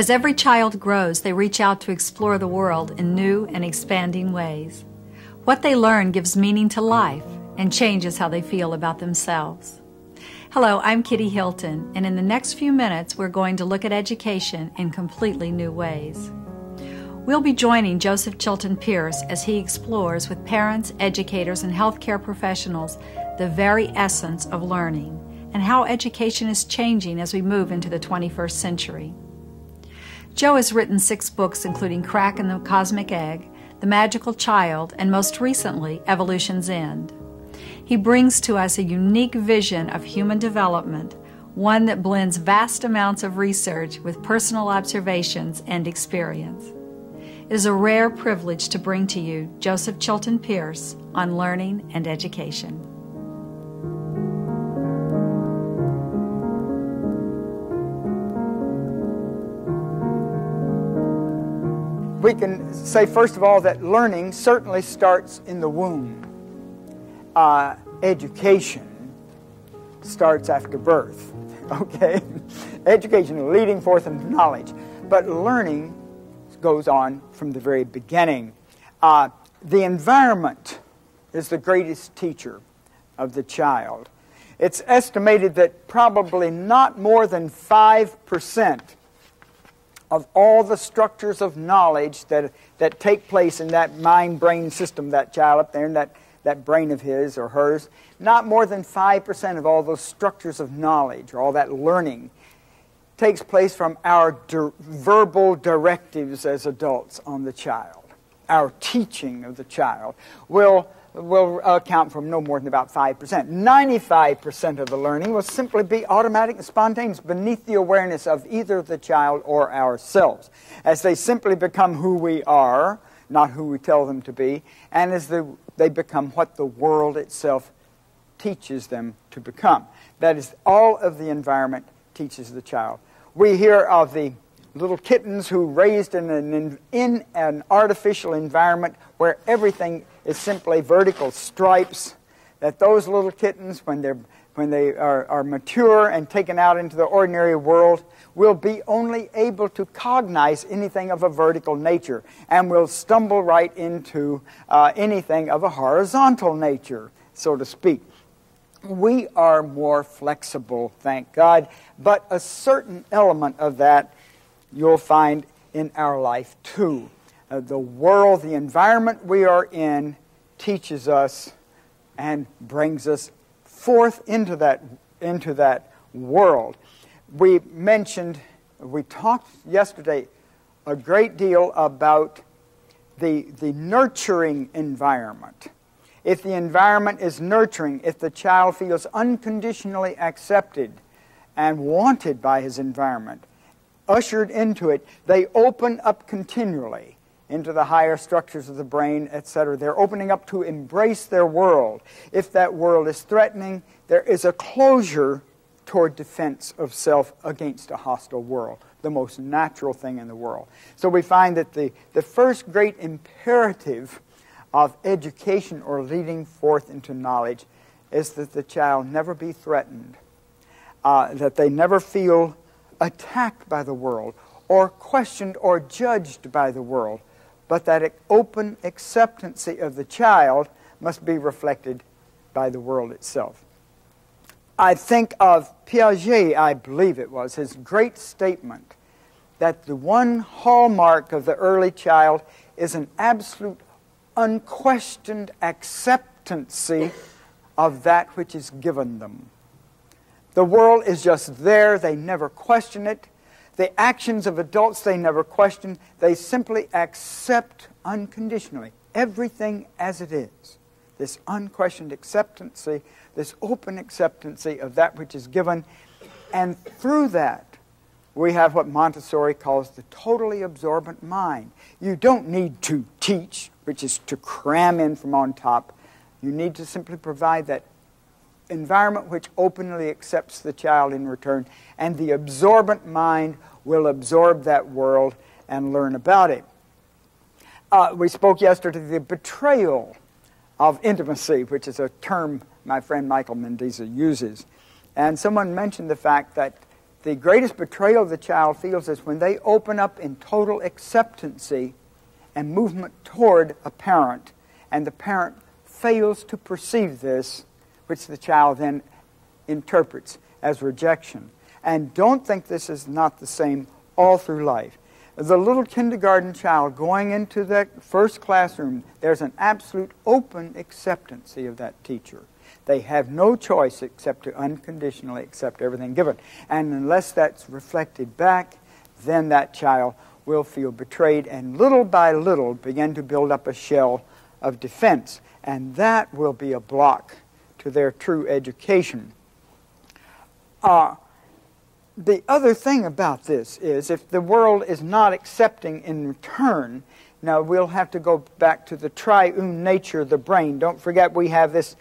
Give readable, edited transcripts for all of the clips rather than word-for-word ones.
As every child grows, they reach out to explore the world in new and expanding ways. What they learn gives meaning to life and changes how they feel about themselves. Hello, I'm Kitty Hilton, and in the next few minutes, we're going to look at education in completely new ways. We'll be joining Joseph Chilton Pearce as he explores with parents, educators, and healthcare professionals the very essence of learning and how education is changing as we move into the 21st century. Joe has written 6 books, including Crack and the Cosmic Egg, The Magical Child, and most recently, Evolution's End. He brings to us a unique vision of human development, one that blends vast amounts of research with personal observations and experience. It is a rare privilege to bring to you Joseph Chilton Pearce on learning and education. We can say, first of all, that learning certainly starts in the womb. Education starts after birth, okay? Education, leading forth into knowledge. But learning goes on from the very beginning. The environment is the greatest teacher of the child. It's estimated that probably not more than 5% of all the structures of knowledge that take place in that mind-brain system, that child up there, in that brain of his or hers, not more than 5% of all those structures of knowledge, or all that learning, takes place from our verbal directives as adults on the child. Our teaching of the child will account for no more than about 5%. 95% of the learning will simply be automatic and spontaneous, beneath the awareness of either the child or ourselves, as they simply become who we are, not who we tell them to be, and as they become what the world itself teaches them to become. That is, all of the environment teaches the child. We hear of the little kittens who raised in an artificial environment where everything is simply vertical stripes, that those little kittens, when they are mature and taken out into the ordinary world, will be only able to cognize anything of a vertical nature and will stumble right into anything of a horizontal nature, so to speak. We are more flexible, thank God, but a certain element of that you'll find in our life too. The world, the environment we are in, teaches us and brings us forth into that world. We talked yesterday a great deal about the nurturing environment. If the environment is nurturing, if the child feels unconditionally accepted and wanted by his environment, ushered into it, they open up continually into the higher structures of the brain, etc. They're opening up to embrace their world. If that world is threatening, there is a closure toward defense of self against a hostile world, the most natural thing in the world. So we find that the first great imperative of education or leading forth into knowledge is that the child never be threatened, that they never feel attacked by the world or questioned or judged by the world, but that open acceptancy of the child must be reflected by the world itself. I think of Piaget, I believe it was, his great statement that the one hallmark of the early child is an absolute unquestioned acceptancy of that which is given them. The world is just there. They never question it. The actions of adults, they never question. They simply accept unconditionally everything as it is. This unquestioned acceptancy, this open acceptancy of that which is given. And through that, we have what Montessori calls the totally absorbent mind. You don't need to teach, which is to cram in from on top. You need to simply provide that environment which openly accepts the child in return, and the absorbent mind will absorb that world and learn about it. We spoke yesterday of the betrayal of intimacy, which is a term my friend Michael Mendoza uses. And someone mentioned the fact that the greatest betrayal the child feels is when they open up in total acceptancy and movement toward a parent, and the parent fails to perceive this, which the child then interprets as rejection. And don't think this is not the same all through life. The little kindergarten child going into that first classroom, there's an absolute open acceptancy of that teacher. They have no choice except to unconditionally accept everything given. And unless that's reflected back, then that child will feel betrayed and little by little begin to build up a shell of defense. And that will be a block to their true education. The other thing about this is if the world is not accepting in return, now we'll have to go back to the triune nature of the brain. Don't forget we have this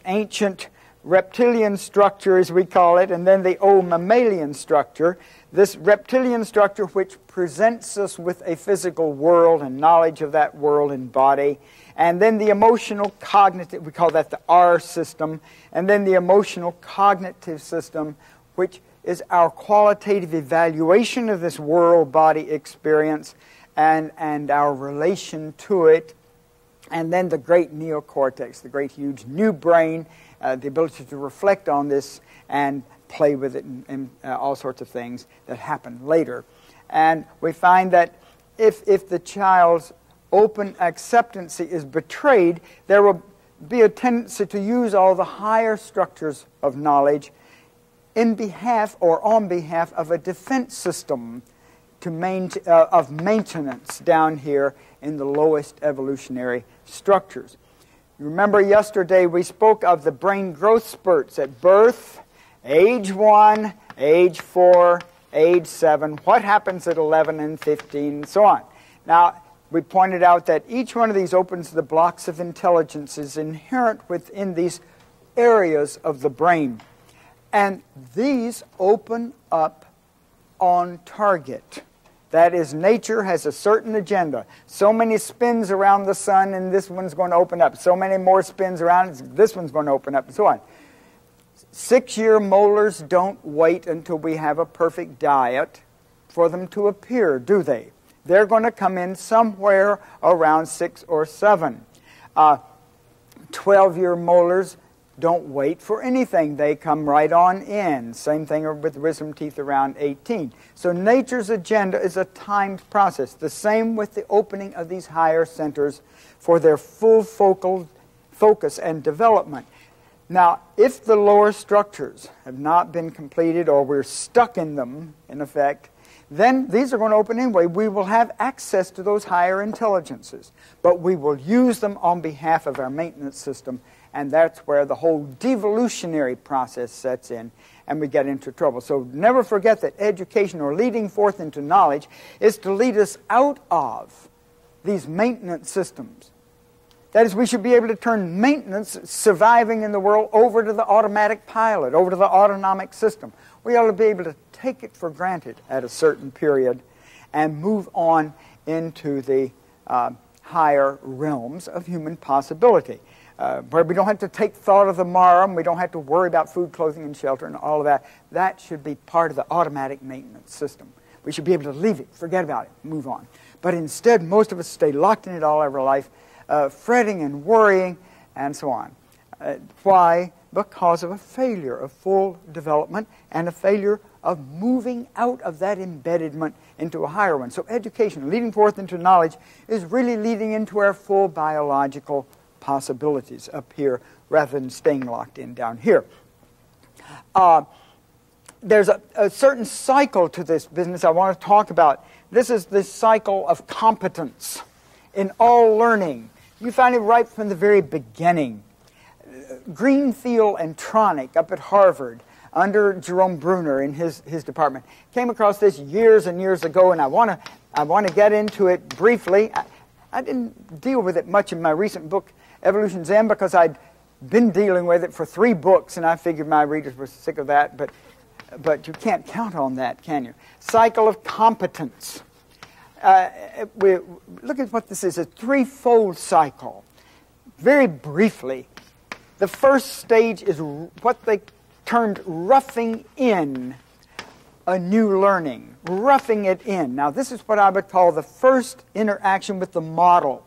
ancient reptilian structure, as we call it, and then the old mammalian structure. This reptilian structure which presents us with a physical world and knowledge of that world and body. And then the emotional cognitive, we call that the R system. And then the emotional cognitive system, which is our qualitative evaluation of this world-body experience and our relation to it. And then the great neocortex, the great huge new brain, the ability to reflect on this and play with it and all sorts of things that happen later. And we find that if the child's open acceptance is betrayed, there will be a tendency to use all the higher structures of knowledge in behalf or on behalf of a defense system of maintenance down here in the lowest evolutionary structures. You remember yesterday we spoke of the brain growth spurts at birth, age 1, age 4, age 7, what happens at 11 and 15, and so on. Now, we pointed out that each one of these opens the blocks of intelligence is inherent within these areas of the brain. And these open up on target. That is, nature has a certain agenda. So many spins around the sun, and this one's going to open up. So many more spins around, this one's going to open up, and so on. 6-year molars don't wait until we have a perfect diet for them to appear, do they? They're going to come in somewhere around 6 or 7. 12-year molars don't wait for anything. They come right on in. Same thing with wisdom teeth around 18. So nature's agenda is a timed process. The same with the opening of these higher centers for their full focal focus and development. Now, if the lower structures have not been completed or we're stuck in them, in effect, then these are going to open anyway. We will have access to those higher intelligences, but we will use them on behalf of our maintenance system. And that's where the whole devolutionary process sets in, and we get into trouble. So never forget that education, or leading forth into knowledge, is to lead us out of these maintenance systems. That is, we should be able to turn maintenance, surviving in the world, over to the automatic pilot, over to the autonomic system. We ought to be able to take it for granted at a certain period and move on into the higher realms of human possibility. Where we don't have to take thought of the morrow, and we don't have to worry about food, clothing, and shelter, and all of that. That should be part of the automatic maintenance system. We should be able to leave it, forget about it, move on. But instead, most of us stay locked in it all our life, fretting and worrying, and so on. Why? Because of a failure of full development and a failure of moving out of that embeddedment into a higher one. So education, leading forth into knowledge, is really leading into our full biological possibilities up here rather than staying locked in down here. There's a certain cycle to this business I want to talk about. This is the cycle of competence in all learning. You find it right from the very beginning. Greenfield and Tronick up at Harvard under Jerome Bruner in his department came across this years and years ago, and I want to get into it briefly. I didn't deal with it much in my recent book, Evolution Zen, because I'd been dealing with it for 3 books, and I figured my readers were sick of that, but you can't count on that, can you? Cycle of competence. Look at what this is, a 3-fold cycle. Very briefly, the first stage is what they termed roughing in a new learning, roughing it in. Now, this is what I would call the first interaction with the model.